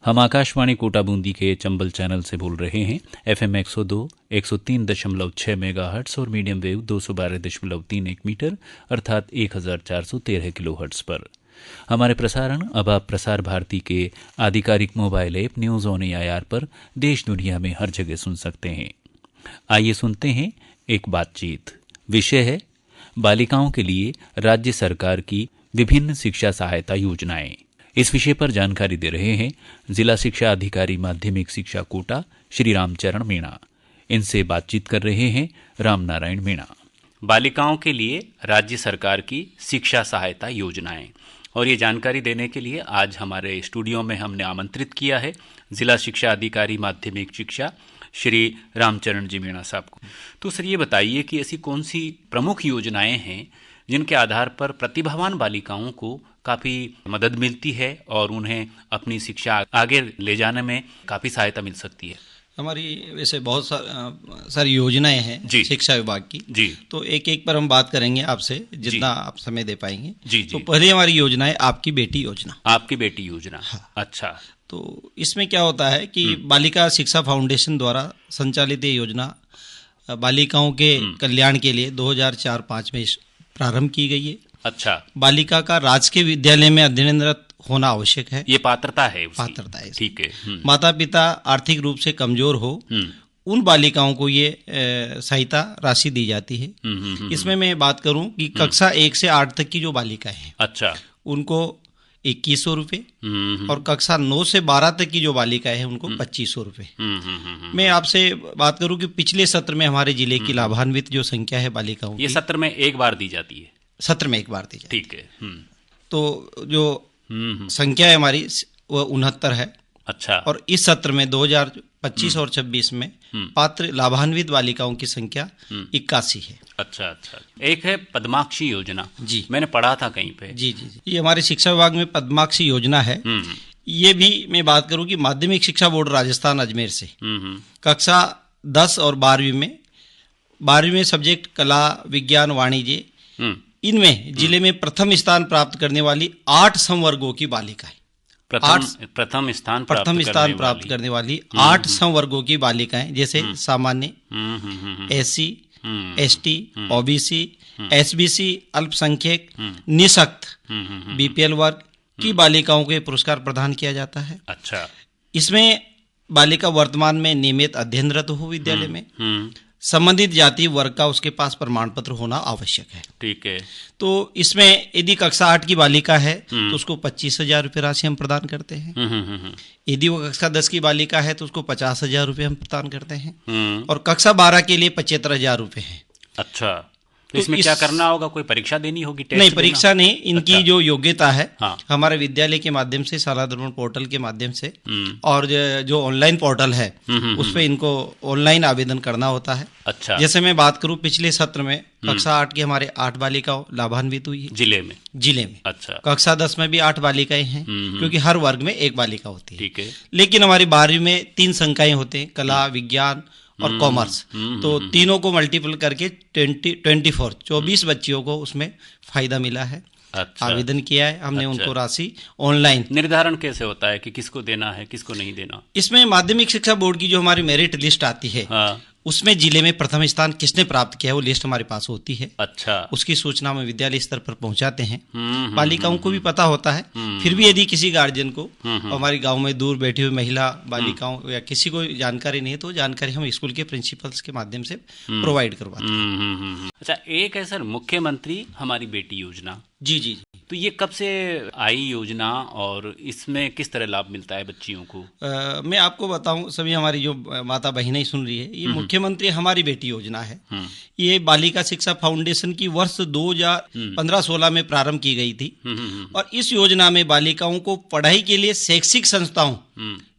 हम आकाशवाणी कोटा बूंदी के चंबल चैनल से बोल रहे हैं। FM 102 103.6 मेगाहर्ट्ज और मीडियम वेव 212.31 मीटर अर्थात 1413 किलोहर्ट्ज पर। हमारे प्रसारण अब आप प्रसार भारती के आधिकारिक mobile app news on AIR पर देश दुनिया में हर जगह सुन सकते हैं। आइए सुनते हैं एक बातचीत। विषय है बालिकाओं के लिए राज्य सरकार की विभिन्न शिक्षा सहायता योजनाएं। इस विषय पर जानकारी दे रहे हैं जिला शिक्षा अधिकारी माध्यमिक शिक्षा कोटा श्री रामचरण मीणा। इनसे बातचीत कर रहे हैं रामनारायण मीणा। बालिकाओं के लिए राज्य सरकार की शिक्षा सहायता योजनाएं, और ये जानकारी देने के लिए आज हमारे स्टूडियो में हमने आमंत्रित किया है जिला शिक्षा अधिकारी माध्यमिक शिक्षा श्री रामचरण जी मीणा साहब को। तो सर ये बताइए कि ऐसी कौन सी प्रमुख योजनाएं हैं जिनके आधार पर प्रतिभावान बालिकाओं को काफ़ी मदद मिलती है और उन्हें अपनी शिक्षा आगे ले जाने में काफ़ी सहायता मिल सकती है। हमारी वैसे बहुत सारी योजनाएं हैं शिक्षा विभाग की जी। तो एक एक पर हम बात करेंगे आपसे जितना आप समय दे पाएंगे जी। तो पहले हमारी योजना है आपकी बेटी योजना। आपकी बेटी योजना, हाँ। अच्छा, तो इसमें क्या होता है कि बालिका शिक्षा फाउंडेशन द्वारा संचालित ये योजना बालिकाओं के कल्याण के लिए 2004-05 में प्रारंभ की गई है। अच्छा, बालिका का राजकीय विद्यालय में अध्ययनरत होना आवश्यक है। ये पात्रता है उसकी। पात्रता है, ठीक है। माता पिता आर्थिक रूप से कमजोर हो उन बालिकाओं को ये सहायता राशि दी जाती है। इसमें मैं बात करूं कि कक्षा 1 से 8 तक की जो बालिकाएं हैं, अच्छा, उनको 2100 रुपये और कक्षा 9 से 12 तक की जो बालिकाएं हैं उनको 2500 रुपये। मैं आपसे बात करूं कि पिछले सत्र में हमारे जिले की लाभान्वित जो संख्या है बालिकाओं की, ये सत्र में एक बार दी जाती है। सत्र में एक बार दी जाती है, ठीक है। तो जो संख्या है हमारी वो 69 है। अच्छा, और इस सत्र में 2025 और 26 में पात्र लाभान्वित बालिकाओं की संख्या 81 है। अच्छा अच्छा। एक है पद्माक्षी योजना जी, मैंने पढ़ा था कहीं पे। जी जी जी, ये हमारे शिक्षा विभाग में पद्माक्षी योजना है। ये भी मैं बात करूं कि माध्यमिक शिक्षा बोर्ड राजस्थान अजमेर से कक्षा 10 और 12वीं में सब्जेक्ट कला विज्ञान वाणिज्य इनमें जिले में प्रथम स्थान प्राप्त करने वाली 8 संवर्गों की बालिकाएं, प्रथम स्थान प्राप्त करने वाली 8 संवर्गों की बालिकाएं, जैसे सामान्य, SC, ST, OBC, SBC, अल्पसंख्यक, निःशक्त, BPL वर्ग की बालिकाओं को पुरस्कार प्रदान किया जाता है। अच्छा, इसमें बालिका वर्तमान में नियमित अध्ययनरत हो विद्यालय में, संबंधित जाति वर्ग का उसके पास प्रमाण पत्र होना आवश्यक है। ठीक है। तो इसमें यदि कक्षा 8 की बालिका है तो उसको 25,000 रुपये राशि हम प्रदान करते हैं। यदि वो कक्षा 10 की बालिका है तो उसको 50,000 रुपये हम प्रदान करते हैं। और कक्षा 12 के लिए 75,000 रुपये है। अच्छा, तो इसमें क्या करना होगा? कोई परीक्षा देनी होगी? नहीं, परीक्षा नहीं, इनकी जो योग्यता है हमारे विद्यालय के माध्यम से, शाला दर्पण पोर्टल के माध्यम से और जो ऑनलाइन पोर्टल है उस पर इनको ऑनलाइन आवेदन करना होता है। अच्छा, जैसे मैं बात करूं पिछले सत्र में कक्षा 8 की हमारे 8 बालिकाओं लाभान्वित हुई है जिले में। अच्छा, कक्षा 10 में भी 8 बालिकाएं हैं क्योंकि हर वर्ग में 1 बालिका होती है। ठीक है। लेकिन हमारी 12वीं में 3 संकाय होते हैं, कला विज्ञान और कॉमर्स। तो तीनों को मल्टीपल करके 24 बच्चियों को उसमें फायदा मिला है। अच्छा, आवेदन किया है हमने। अच्छा, उनको राशि ऑनलाइन। निर्धारण कैसे होता है कि किसको देना है किसको नहीं देना? इसमें माध्यमिक शिक्षा बोर्ड की जो हमारी मेरिट लिस्ट आती है उसमें जिले में प्रथम स्थान किसने प्राप्त किया है वो लिस्ट हमारे पास होती है। अच्छा, उसकी सूचना हम विद्यालय स्तर पर पहुंचाते हैं। बालिकाओं को भी पता होता है। फिर भी यदि किसी गार्जियन को हमारे गांव में दूर बैठी हुई महिला बालिकाओं या किसी को जानकारी नहीं है तो जानकारी हम स्कूल के प्रिंसिपल्स के माध्यम से प्रोवाइड करवाते हैं। अच्छा, एक है सर मुख्यमंत्री हमारी बेटी योजना। जी जी, तो ये कब से आई योजना और इसमें किस तरह लाभ मिलता है बच्चियों को? मैं आपको बताऊं, सभी हमारी जो माता बहनें सुन रही है, ये मुख्यमंत्री हमारी बेटी योजना है। ये बालिका शिक्षा फाउंडेशन की वर्ष 2015-16 में प्रारंभ की गई थी। और इस योजना में बालिकाओं को पढ़ाई के लिए शैक्षिक संस्थाओं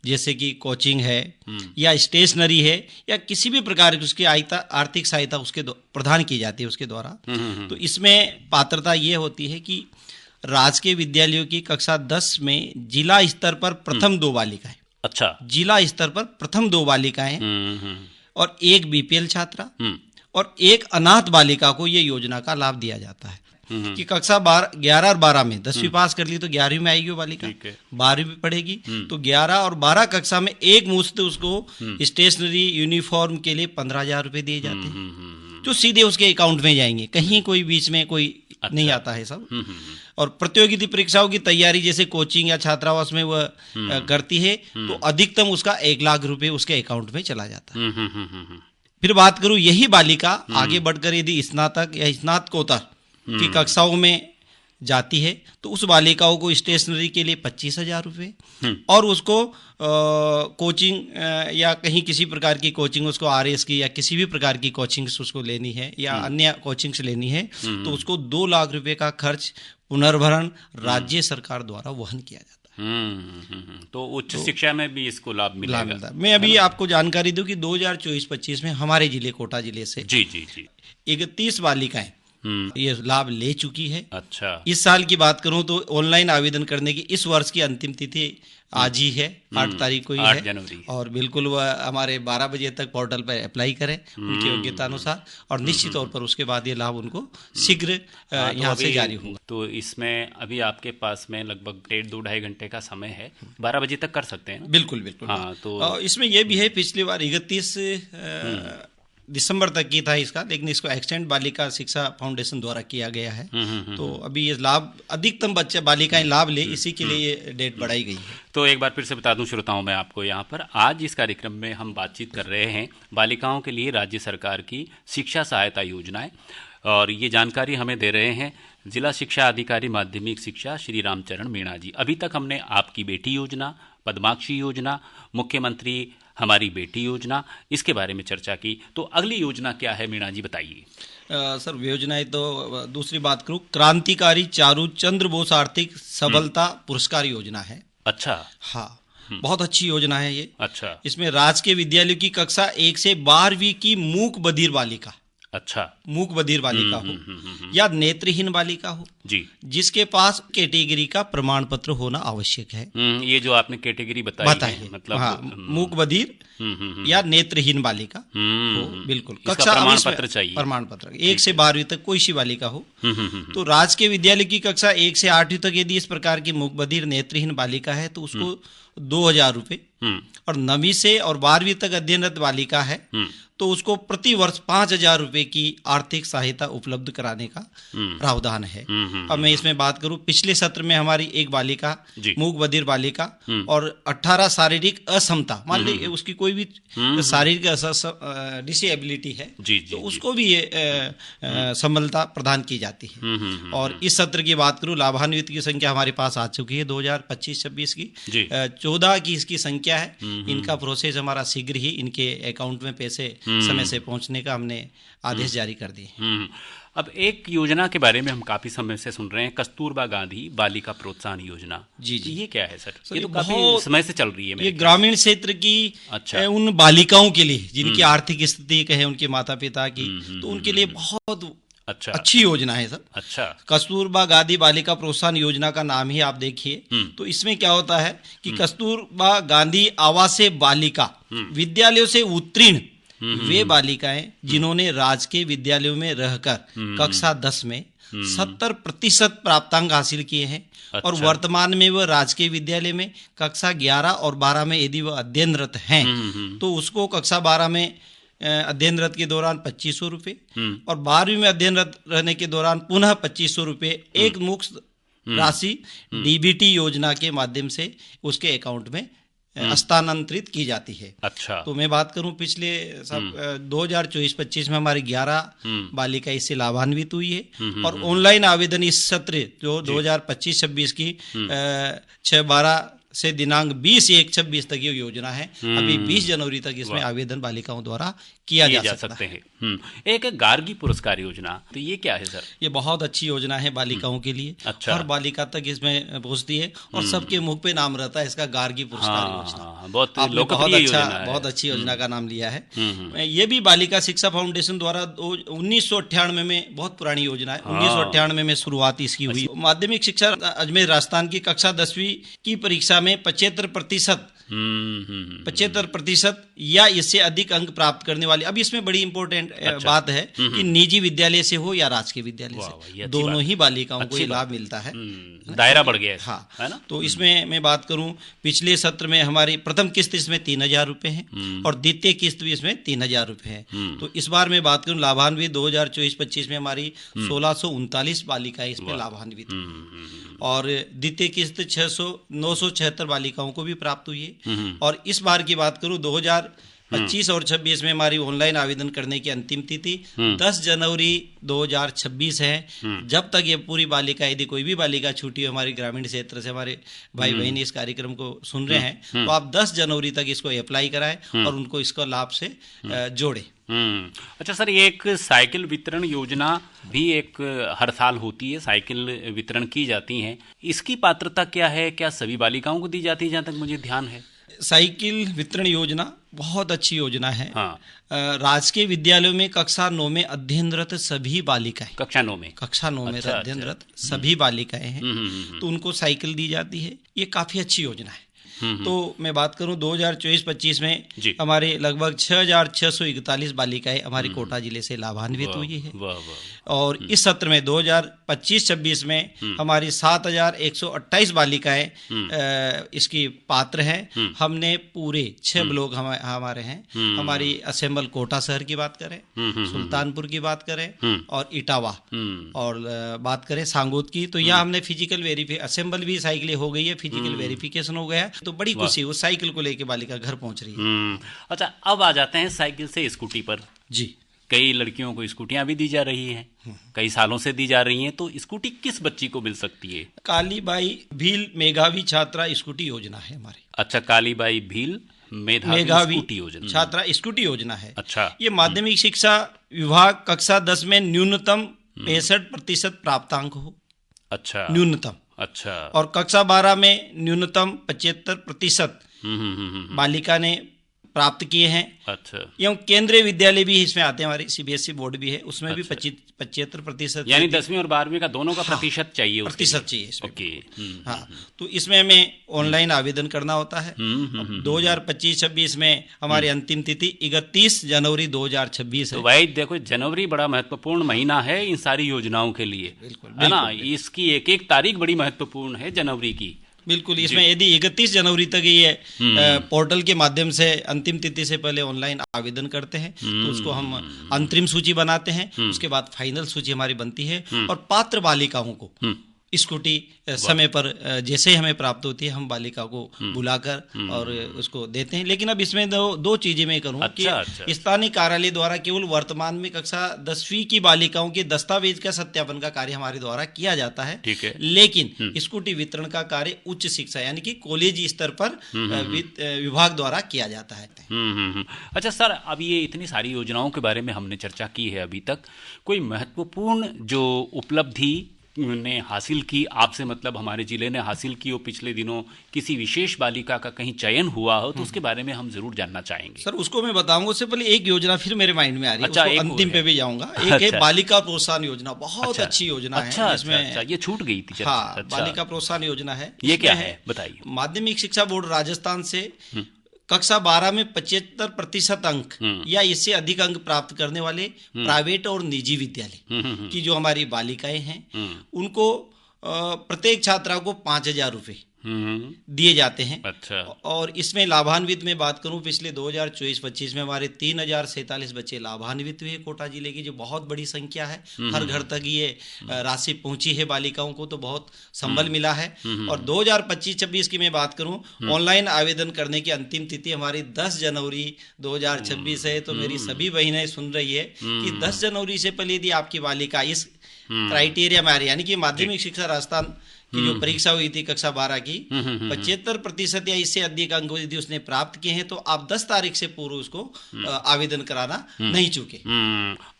जैसे कि कोचिंग है या स्टेशनरी है या किसी भी प्रकार की उसकी आर्थिक सहायता उसके प्रदान की जाती है उसके द्वारा। तो इसमें पात्रता ये होती है कि राजकीय विद्यालयों की कक्षा 10 में जिला स्तर पर प्रथम 2 बालिकाएं। अच्छा, जिला स्तर पर प्रथम 2 बालिकाएं और 1 BPL छात्रा और 1 अनाथ बालिका को ये योजना का लाभ दिया जाता है। कि कक्षा 11 और 12 में 10वीं पास कर ली तो 11वीं में आएगी वो बालिका, 12वीं में पढ़ेगी तो 11 और 12 कक्षा में एक मुश्त उसको स्टेशनरी यूनिफॉर्म के लिए 15,000 रुपए दिए जाते हैं, जो सीधे उसके अकाउंट में जाएंगे, कहीं कोई बीच में कोई नहीं आता है सब। और प्रतियोगिता परीक्षाओं की तैयारी जैसे कोचिंग या छात्रावास में वह करती है तो अधिकतम उसका 1 लाख रुपए उसके अकाउंट में चला जाता है। फिर बात करूं यही बालिका आगे बढ़कर यदि स्नातक या स्नातकोत्तर की कक्षाओं में जाती है तो उस बालिकाओं को स्टेशनरी के लिए 25,000 रुपये और उसको कोचिंग या कहीं किसी प्रकार की कोचिंग उसको RS की या किसी भी प्रकार की कोचिंग उसको लेनी है या अन्य कोचिंग से लेनी है तो उसको 2 लाख रुपए का खर्च पुनर्भरण राज्य सरकार द्वारा वहन किया जाता है। तो उच्च शिक्षा में भी इसको लाभ मिलेगा। मैं अभी आपको जानकारी दूं कि 2024-25 में हमारे जिले कोटा जिले से 31 बालिकाएं ये लाभ ले चुकी है। अच्छा, इस साल की बात करूं तो ऑनलाइन आवेदन करने की इस वर्ष की अंतिम तिथि आज ही है, 8 तारीख को ही 8 है जनवरी। और बिल्कुल वह हमारे 12 बजे तक पोर्टल पर अप्लाई करें उनकी योग्यता अनुसार और निश्चित तौर पर उसके बाद ये लाभ उनको शीघ्र यहाँ से जारी होगा। तो इसमें अभी आपके पास में लगभग 1.5-2 घंटे का समय है, 12 बजे तक कर सकते हैं। बिल्कुल। हाँ, तो इसमें यह भी है पिछली बार 31 दिसंबर तक की था इसका, लेकिन इसको एक्सटेंड बालिका शिक्षा फाउंडेशन द्वारा किया गया है। तो अभी ये लाभ अधिकतम बच्चे बालिकाएं लाभ ले इसी के लिए ये डेट बढ़ाई गई है। तो एक बार फिर से बता दूं श्रोताओं मैं आपको यहाँ पर आज इस कार्यक्रम में हम बातचीत कर रहे हैं बालिकाओं के लिए राज्य सरकार की शिक्षा सहायता योजनाएं, और ये जानकारी हमें दे रहे हैं जिला शिक्षा अधिकारी माध्यमिक शिक्षा श्री रामचरण मीणा जी। अभी तक हमने आपकी बेटी योजना, पद्माक्षी योजना, मुख्यमंत्री हमारी बेटी योजना, इसके बारे में चर्चा की। तो अगली योजना क्या है मीणा जी, बताइए। सर योजनाएं तो दूसरी बात करूं, क्रांतिकारी चारू चंद्र बोस आर्थिक सबलता पुरस्कार योजना है। अच्छा, हाँ, बहुत अच्छी योजना है ये। अच्छा, इसमें राजकीय विद्यालयों की कक्षा 1 से 12वीं की मूक बधिर बालिका, अच्छा, मूक बधिर बालिका हो या नेत्रहीन बालिका हो जी, जिसके पास कैटेगरी का प्रमाण पत्र होना आवश्यक है। ये जो आपने कैटेगरी बताई है, मतलब हाँ, मूक बधिर या नेत्रहीन बालिका हो, बिल्कुल कक्षा प्रमाण पत्र चाहिए, प्रमाण पत्र 1 से 12वीं तक कोई सी बालिका हो। तो राजकीय विद्यालय की कक्षा 1 से 8वीं तक यदि इस प्रकार की मूक बधिर नेत्रहीन बालिका है तो उसको 2,000 रुपये, और 9वीं से और 12वीं तक अध्ययनरत बालिका है तो उसको प्रति वर्ष 5,000 रुपए की आर्थिक सहायता उपलब्ध कराने का प्रावधान है। अब मैं इसमें बात करूं, पिछले सत्र में हमारी एक बालिका मूक बधिर बालिका और 18 शारीरिक असमता, मान लीजिए उसकी कोई भी शारीरिक डिसेबिलिटी है तो उसको भी ये संबलता प्रदान की जाती है। और इस सत्र की बात करूं, लाभान्वित की संख्या हमारे पास आ चुकी है 2025-26 की 14 की इसकी संख्या है। इनका प्रोसेस हमारा शीघ्र ही इनके अकाउंट में पैसे समय से पहुंचने का हमने आदेश जारी कर दिए। अब एक योजना के बारे में हम काफी समय से सुन रहे हैं, कस्तूरबा गांधी बालिका प्रोत्साहन योजना। जी, ये क्या है सर? ये तो काफी समय से चल रही है। ये ग्रामीण क्षेत्र की उन बालिकाओं के लिए जिनकी आर्थिक स्थिति कहे उनके माता पिता की, तो उनके लिए बहुत अच्छी योजना है सर। अच्छा, कस्तूरबा गांधी बालिका प्रोत्साहन योजना का नाम ही आप देखिए। तो इसमें क्या होता है कि कस्तूरबा गांधी आवासीय बालिका विद्यालयों से उत्तीर्ण वे बालिकाएं जिन्होंने राजकीय विद्यालयों में रहकर कक्षा 10 में 70% प्राप्तांक हासिल किए हैं। अच्छा। और वर्तमान में वह राजकीय विद्यालय में कक्षा 11 और 12 में यदि वह अध्ययनरत हैं तो उसको कक्षा 12 में अध्ययनरत के दौरान 2,500 रुपये और 12वीं में अध्ययनरत रहने के दौरान पुनः 2,500 रुपये एक मुक्त राशि DBT योजना के माध्यम से उसके अकाउंट में हस्तांतरित की जाती है। अच्छा, तो मैं बात करूं पिछले 2024-25 में हमारी 11 बालिका इससे लाभान्वित हुई है। और ऑनलाइन आवेदन इस सत्र जो 2025-26 की 6/12 से दिनांक 20/1/26 तक ये योजना है। अभी 20 जनवरी तक इसमें आवेदन बालिकाओं द्वारा किया जा सकता है। एक गार्गी पुरस्कार योजना, तो ये क्या है सर? ये बहुत अच्छी योजना है बालिकाओं के लिए। अच्छा। हर बालिका तक इसमें पहुंचती है और सबके मुख पे नाम रहता है इसका गार्गी पुरस्कार योजना। बहुत अच्छी योजना का नाम लिया है। ये भी बालिका शिक्षा फाउंडेशन द्वारा 1998 में, बहुत पुरानी योजना है, 1998 में शुरुआत इसकी हुई। माध्यमिक शिक्षा अजमेर राजस्थान की कक्षा 10वीं की परीक्षा में 75% 75% या इससे अधिक अंक प्राप्त करने वाले। अब इसमें बड़ी इंपॉर्टेंट बात है कि निजी विद्यालय से हो या राजकीय विद्यालय से, दोनों ही बालिकाओं को ये लाभ मिलता है। दायरा बढ़ गया है। हाँ, है ना। तो इसमें मैं बात करूं, पिछले सत्र में हमारी प्रथम किस्त इसमें 3,000 रुपए है और द्वितीय किस्त भी इसमें 3,000 रुपए है। तो इस बार मैं बात करूं लाभान्वित 2024-25 में हमारी 1639 बालिकाएं इसमें लाभान्वित और द्वितीय किस्त 976 बालिकाओं को भी प्राप्त हुई है। और इस बार की बात करूं 2025 और 26 में हमारी ऑनलाइन आवेदन करने की अंतिम तिथि 10 जनवरी 2026 है। जब तक ये पूरी बालिका, यदि कोई भी बालिका छूटी हो हमारी ग्रामीण क्षेत्र से, हमारे भाई बहन इस कार्यक्रम को सुन रहे हैं, तो आप 10 जनवरी तक इसको अप्लाई कराएं और उनको इसको लाभ से जोड़ें। अच्छा सर, ये एक साइकिल वितरण योजना भी एक हर साल होती है, साइकिल वितरण की जाती है। इसकी पात्रता क्या है? क्या सभी बालिकाओं को दी जाती है? जहाँ तक मुझे ध्यान है, साइकिल वितरण योजना बहुत अच्छी योजना है। हाँ। राजकीय विद्यालयों में कक्षा 9 में अध्ययनरत सभी बालिकाएं, कक्षा 9 में अध्ययनरत सभी बालिकाएं हैं, तो उनको साइकिल दी जाती है। ये काफी अच्छी योजना है। तो मैं बात करूं 2024-25 में हमारे लगभग 6,641 बालिकाएं हमारे कोटा जिले से लाभान्वित हुई है। और इस सत्र में 2025-26 में हमारी 7,128 बालिकाएं इसकी पात्र हैं। हमने पूरे 6 ब्लॉक हमारे हैं। हमारी असेंबल कोटा शहर की बात करें, सुल्तानपुर की बात करें और इटावा और बात करें सांगोद की, तो यहाँ हमने फिजिकल वेरिफिकेशन, असेंबल भी साइकिलें हो गई है, फिजिकल वेरिफिकेशन हो गया, तो बड़ी खुशी, वो साइकिल को लेके बालिका घर पहुंच रही है। अच्छा, अब आ जाते हैं साइकिल से स्कूटी पर। जी, कई लड़कियों को स्कूटियां भी दी जा रही हैं, कई सालों से दी जा रही हैं, तो स्कूटी किस बच्ची को मिल सकती है? कालीबाई भील मेधावी छात्रा स्कूटी योजना है हमारी। अच्छा, कालीबाई भील मेधावी स्कूटी योजना, छात्रा स्कूटी योजना है। अच्छा, ये माध्यमिक शिक्षा विभाग कक्षा 10 में न्यूनतम 65% प्राप्तांक हो। अच्छा, न्यूनतम। अच्छा, और कक्षा 12 में न्यूनतम 75% बालिका ने प्राप्त किए हैं। अच्छा, एवं केंद्रीय विद्यालय भी इसमें आते हैं, हमारे सीबीएसई बोर्ड भी है, उसमें भी 75%, यानी 10वीं और 12वीं का दोनों का प्रतिशत चाहिए, प्रतिशत चाहिए इसमें। ओके, हाँ, तो इसमें हमें ऑनलाइन आवेदन करना होता है। 2025-26 में हमारी अंतिम तिथि 31 जनवरी 2026 है। तो भाई देखो, जनवरी बड़ा महत्वपूर्ण महीना है इन सारी योजनाओं के लिए, है ना। इसकी एक एक तारीख बड़ी महत्वपूर्ण है जनवरी की। बिल्कुल, इसमें यदि 31 जनवरी तक ये पोर्टल के माध्यम से अंतिम तिथि से पहले ऑनलाइन आवेदन करते हैं, तो उसको हम अंतरिम सूची बनाते हैं। उसके बाद फाइनल सूची हमारी बनती है और पात्र बालिकाओं को स्कूटी समय पर जैसे ही हमें प्राप्त होती है, हम बालिका को बुलाकर और उसको देते हैं। लेकिन अब इसमें दो चीजें मैं करूँ कि स्थानीय कार्यालय द्वारा केवल वर्तमान में कक्षा 10वीं की बालिकाओं के दस्तावेज का सत्यापन का कार्य हमारे द्वारा किया जाता है। लेकिन स्कूटी वितरण का कार्य उच्च शिक्षा यानी कि कॉलेज स्तर पर विभाग द्वारा किया जाता है। अच्छा सर, अब ये इतनी सारी योजनाओं के बारे में हमने चर्चा की है, अभी तक कोई महत्वपूर्ण जो उपलब्धि ने हासिल की आपसे, मतलब हमारे जिले ने हासिल की हो, पिछले दिनों किसी विशेष बालिका का कहीं चयन हुआ हो, तो उसके बारे में हम जरूर जानना चाहेंगे। सर, उसको मैं बताऊंगा, उससे पहले एक योजना फिर मेरे माइंड में आ रही है। अच्छा, अंतिम पे भी जाऊंगा। एक है बालिका प्रोत्साहन योजना, बहुत अच्छी योजना है। इसमें ये छूट गई थी। हाँ, बालिका प्रोत्साहन योजना है। ये क्या है, बताइए। माध्यमिक शिक्षा बोर्ड राजस्थान से कक्षा 12 में 75% अंक या इससे अधिक अंक प्राप्त करने वाले प्राइवेट और निजी विद्यालय की जो हमारी बालिकाएं हैं, उनको प्रत्येक छात्रा को 5,000 रुपए दिए जाते हैं। अच्छा, और इसमें लाभान्वित में बात करूं, पिछले 2024-25 में हमारे 3,047 बच्चे लाभान्वित हुए कोटा जिले की, जो बहुत बड़ी संख्या है। हर घर तक ये राशि पहुंची है बालिकाओं को, तो बहुत संबल मिला है। और 2025-26 की मैं बात करूं, ऑनलाइन आवेदन करने की अंतिम तिथि हमारी 10 जनवरी 2026 है। तो मेरी सभी बहनें सुन रही है कि 10 जनवरी से पहले यदि आपकी बालिका इस क्राइटेरिया में आ रही, यानी कि माध्यमिक शिक्षा राजस्थान की जो परीक्षा हुई थी कक्षा 12 की, 75% या इससे अधिक अंक यदि उसने प्राप्त किए हैं, तो आप 10 तारीख से पूर्व उसको आवेदन कराना नहीं चूके।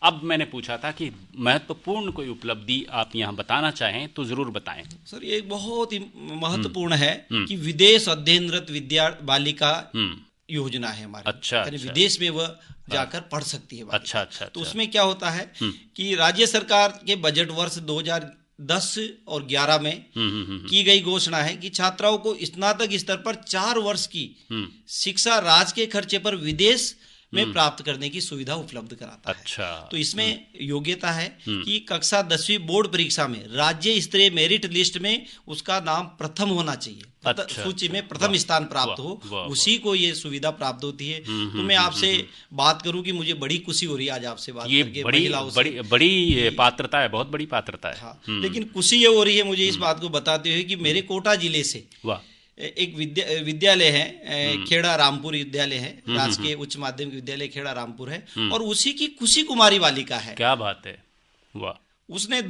अब मैंने पूछा था कि महत्वपूर्ण कोई उपलब्धि आप यहाँ बताना चाहें तो जरूर बताएं। सर, ये बहुत ही महत्वपूर्ण है कि विदेश अध्ययनरत बालिका योजना है हमारी। अच्छा, विदेश में वह जाकर पढ़ सकती है। अच्छा, तो उसमें क्या होता है कि राज्य सरकार के बजट वर्ष 10 और 11 में की गई घोषणा है कि छात्राओं को स्नातक स्तर पर 4 वर्ष की शिक्षा राज्य के खर्चे पर विदेश में प्राप्त करने की सुविधा उपलब्ध कराता है। अच्छा। तो इसमें योग्यता है कि कक्षा 10वीं बोर्ड परीक्षा में राज्य स्तरीय मेरिट लिस्ट में उसका नाम प्रथम होना चाहिए। अच्छा। सूची में प्रथम स्थान प्राप्त हो, उसी को ये सुविधा प्राप्त होती है। तो मैं आपसे बात करूं कि मुझे बड़ी खुशी हो रही है आज आपसे बात करके। बड़ी पात्रता है, बहुत बड़ी पात्रता है। हाँ, लेकिन खुशी ये हो रही है मुझे इस बात को बताते हुए कि मेरे कोटा जिले से एक विद्यालय है, खेड़ा रामपुर विद्यालय है, राजकीय उच्च माध्यमिक विद्यालय खेड़ा रामपुर है, और उसी की खुशी कुमारी बालिका है। क्या बात है, वाह। उसने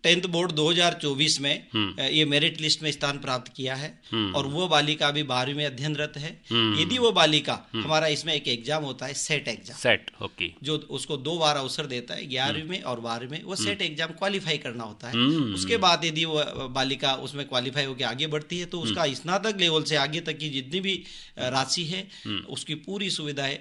10th बोर्ड 2024 में ये मेरिट लिस्ट में स्थान प्राप्त किया है, और वो बालिका अभी 12वीं में अध्ययनरत है। यदि वो बालिका, हमारा इसमें एक एग्जाम होता है, सेट एग्जाम, ओके, जो उसको 2 बार अवसर देता है, 11वीं में और 12वीं में, वो सेट एग्जाम क्वालिफाई करना होता है। उसके बाद यदि वो बालिका उसमें क्वालिफाई होकर आगे बढ़ती है तो उसका स्नातक लेवल से आगे तक की जितनी भी राशि है उसकी पूरी सुविधा है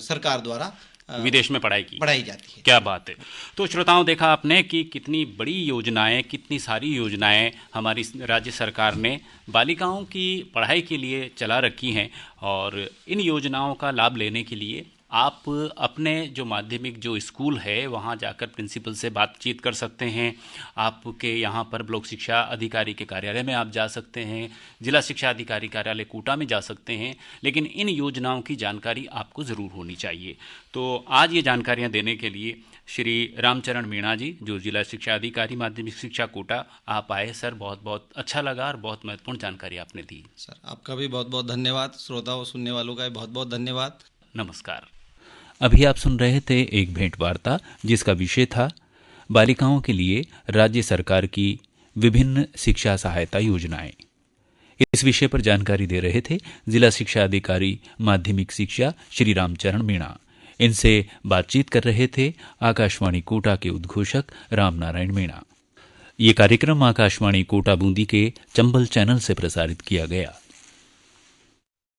सरकार द्वारा विदेश में पढ़ाई जाती है। क्या बात है। तो श्रोताओं, देखा आपने कि कितनी बड़ी योजनाएं, कितनी सारी योजनाएं हमारी राज्य सरकार ने बालिकाओं की पढ़ाई के लिए चला रखी हैं, और इन योजनाओं का लाभ लेने के लिए आप अपने जो माध्यमिक जो स्कूल है वहाँ जाकर प्रिंसिपल से बातचीत कर सकते हैं। आपके यहाँ पर ब्लॉक शिक्षा अधिकारी के कार्यालय में आप जा सकते हैं, जिला शिक्षा अधिकारी कार्यालय कोटा में जा सकते हैं, लेकिन इन योजनाओं की जानकारी आपको ज़रूर होनी चाहिए। तो आज ये जानकारियाँ देने के लिए श्री रामचरण मीणा जी, जो जिला शिक्षा अधिकारी माध्यमिक शिक्षा कोटा, आप आए। सर, बहुत बहुत अच्छा लगा और बहुत महत्वपूर्ण जानकारी आपने दी। सर, आपका भी बहुत बहुत धन्यवाद। श्रोताओं, सुनने वालों का बहुत बहुत धन्यवाद। नमस्कार। अभी आप सुन रहे थे एक भेंट वार्ता जिसका विषय था बालिकाओं के लिए राज्य सरकार की विभिन्न शिक्षा सहायता योजनाएं। इस विषय पर जानकारी दे रहे थे जिला शिक्षा अधिकारी माध्यमिक शिक्षा श्री रामचरण मीणा। इनसे बातचीत कर रहे थे आकाशवाणी कोटा के उद्घोषक रामनारायण मीणा। ये कार्यक्रम आकाशवाणी कोटा बूंदी के चंबल चैनल से प्रसारित किया गया।